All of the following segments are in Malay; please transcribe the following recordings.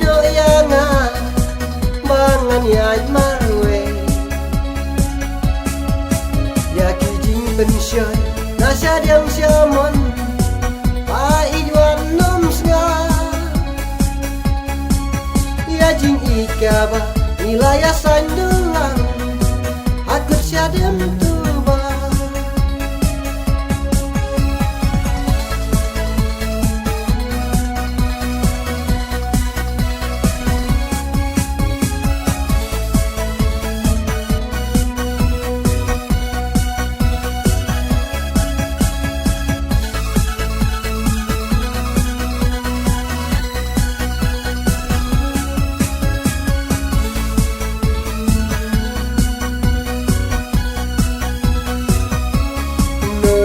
ino yanga bangan yai marwe ya ki jing ben shoy na sha diang shamon pa idwan nom snga ya jing ikaba nilaya sandulang akut syadem tuba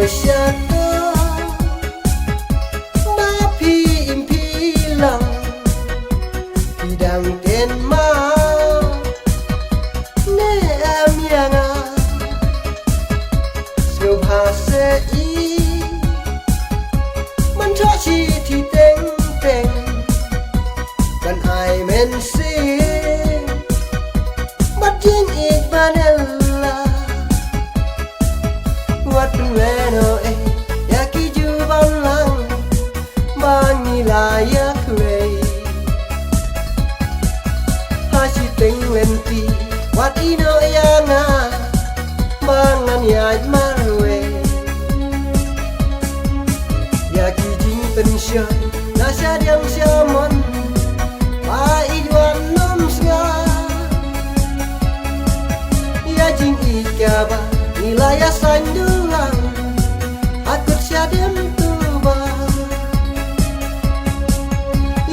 Shadow ba phi im phi lang bidang ten ma ne am yanga snow ha se i man cho chi thi teng teng kan ai men si bắt jing ik vanilla wat weno ya ki ju ban lang ban ni la ya kwei ha si teng len ti wat ino ya nga bangan ya marwe ya ki jing pen shoy na sha diang shamon pa idwan nom snga ya jing ikaba nilaya sandulang akut syadem tuba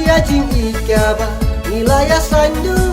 ya jing ikaba nilaya sandulang